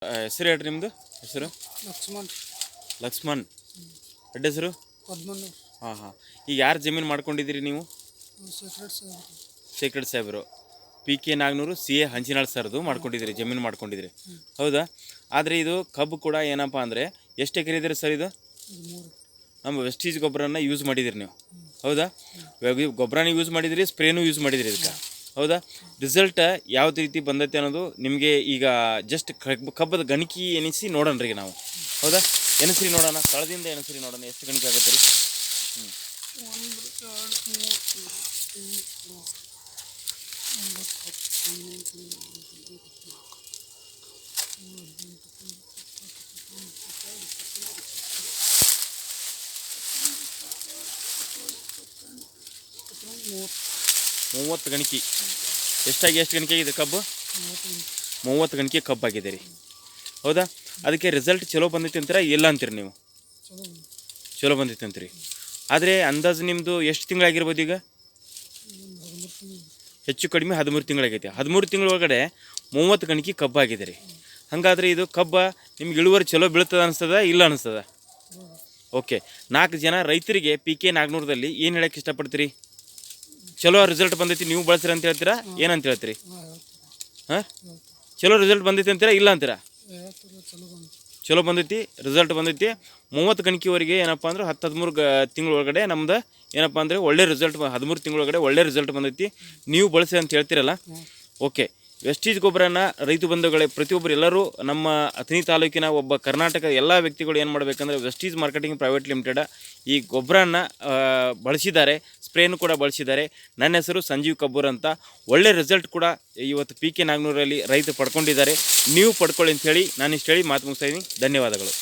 ಹೆಸರು ಹೇಳ್ರಿ ನಿಮ್ಮದು ಹೆಸರು? ಲಕ್ಷ್ಮಣ್. ಅಡ್ಡ ಹೆಸರು? ಹಾಂ ಹಾಂ. ಈಗ ಯಾರು ಜಮೀನು ಮಾಡ್ಕೊಂಡಿದ್ದೀರಿ ನೀವು? ಶೇಖರ್ ಸಾಹೇಬರು. PK ನಾಗನೂರು CA ಹಂಚಿನಾಳ್ ಸರ್ದು ಮಾಡ್ಕೊಂಡಿದ್ದೀರಿ, ಜಮೀನು ಮಾಡ್ಕೊಂಡಿದ್ದೀರಿ, ಹೌದಾ? ಆದರೆ ಇದು ಕಬ್ಬು ಕೂಡ ಏನಪ್ಪ ಅಂದರೆ ಎಷ್ಟು ಎಕರೆ ಇದ್ದೀರಿ ಸರ್? ಇದು ನಮ್ಮ ವೆಸ್ಟೀಜ್ ಗೊಬ್ಬರನ ಯೂಸ್ ಮಾಡಿದ್ದೀರಿ ನೀವು, ಹೌದಾ? ಗೊಬ್ಬರನ ಯೂಸ್ ಮಾಡಿದಿರಿ, ಸ್ಪ್ರೇನೂ ಯೂಸ್ ಮಾಡಿದಿರಿ ಇದಕ್ಕೆ, ಹೌದಾ? ರಿಸಲ್ಟ್ ಯಾವ ರೀತಿ ಬಂದೈತೆ ಅನ್ನೋದು ನಿಮಗೆ ಈಗ ಜಸ್ಟ್ ಕಬ್ಬದ ಗಣಿಕೆ ಎನಿಸಿ ನೋಡೋಣ ರೀ ನಾವು, ಹೌದಾ? ಎನಿಸ್ರಿ ನೋಡೋಣ, ಸ್ಥಳದಿಂದ ಎನಿಸ್ರಿ ನೋಡೋಣ ಎಷ್ಟು ಗಣಿಕೆ ಆಗುತ್ತೆ ರೀ. ಮೂವತ್ತು ಗಣಿಕೆ. ಎಷ್ಟಾಗಿ ಎಷ್ಟು ಗಣಿಕೆ ಆಗಿದೆ ಕಬ್ಬು? 30 ಗಣಿಕೆ ಕಬ್ಬು ಆಗಿದೆ ರೀ, ಹೌದಾ? ಅದಕ್ಕೆ ರಿಸಲ್ಟ್ ಚಲೋ ಬಂದೈತೆ ಅಂತೀರಾ ಇಲ್ಲ ಅಂತೀರಿ ನೀವು? ಚಲೋ ಬಂದೈತೆ ಅಂತೀರಿ. ಆದರೆ ಅಂದಾಜು ನಿಮ್ಮದು ಎಷ್ಟು ತಿಂಗಳಾಗಿರ್ಬೋದು ಈಗ? ಹೆಚ್ಚು ಕಡಿಮೆ 13 ತಿಂಗಳಾಗೈತೆ. 13 ತಿಂಗಳೊಳಗಡೆ 30 ಗಣಿಕೆ ಕಬ್ಬು ಆಗಿದೆ ರೀ. ಹಾಗಾದರೆ ಇದು ಕಬ್ಬ ನಿಮ್ಗೆ ಇಳುವರಿ ಚಲೋ ಬೀಳ್ತದೆ ಅನಿಸ್ತದ ಇಲ್ಲ ಅನಿಸ್ತದ? ಓಕೆ. 4 ಜನ ರೈತರಿಗೆ PK ನಾಗನೂರದಲ್ಲಿ ಏನು ಹೇಳಕ್ಕೆ ಇಷ್ಟಪಡ್ತೀರಿ? ಚಲೋ ರಿಸಲ್ಟ್ ಬಂದೈತಿ, ನೀವು ಬಳಸ್ರಿ ಅಂತ ಹೇಳ್ತೀರಾ, ಏನಂತ ಹೇಳ್ತೀರಿ? ಹಾಂ, ಚಲೋ ರಿಸಲ್ಟ್ ಬಂದೈತಿ ಅಂತೀರಾ ಇಲ್ಲ ಅಂತೀರಾ? ಚಲೋ ಬಂದೈತಿ, ರಿಸಲ್ಟ್ ಬಂದೈತಿ. 30 ಗಣಿಕೆವರೆಗೆ ಏನಪ್ಪ ಅಂದ್ರೆ 13 ತಿಂಗಳೊಳಗಡೆ ನಮ್ದು ಏನಪ್ಪ ಅಂದರೆ ಒಳ್ಳೆ ರಿಸಲ್ಟ್, 13 ತಿಂಗಳೊಳಗಡೆ ಒಳ್ಳೆ ರಿಸಲ್ಟ್ ಬಂದೈತಿ, ನೀವು ಬಳಸಿ ಅಂತ ಹೇಳ್ತೀರಲ್ಲ. ಓಕೆ. ವೆಸ್ಟೀಜ್ ಗೊಬ್ಬರನ ರೈತ ಬಂಧುಗಳೇ ಪ್ರತಿಯೊಬ್ಬರು ಎಲ್ಲರೂ ನಮ್ಮ ಅಥಣಿ ತಾಲೂಕಿನ ಒಬ್ಬ ಕರ್ನಾಟಕ ಎಲ್ಲ ವ್ಯಕ್ತಿಗಳು ಏನು ಮಾಡಬೇಕಂದ್ರೆ ವೆಸ್ಟೀಜ್ ಮಾರ್ಕೆಟಿಂಗ್ ಪ್ರೈವೇಟ್ ಲಿಮಿಟೆಡ್ ಈ ಗೊಬ್ಬರನ ಬಳಸಿದ್ದಾರೆ, ಸ್ಪ್ರೇನು ಕೂಡ ಬಳಸಿದ್ದಾರೆ. ನನ್ನ ಹೆಸರು ಸಂಜೀವ್ ಕಬ್ಬೂರ್ ಅಂತ. ಒಳ್ಳೆ ರಿಸಲ್ಟ್ ಕೂಡ ಇವತ್ತು PK ನಾಗನೂರಲ್ಲಿ ರೈತ ಪಡ್ಕೊಂಡಿದ್ದಾರೆ. ನೀವು ಪಡ್ಕೊಳ್ಳಿ ಅಂಥೇಳಿ ನಾನು ಇಷ್ಟು ಹೇಳಿ ಮಾತು ಮುಗಿಸ್ತಾ ಇದ್ದೀನಿ. ಧನ್ಯವಾದಗಳು.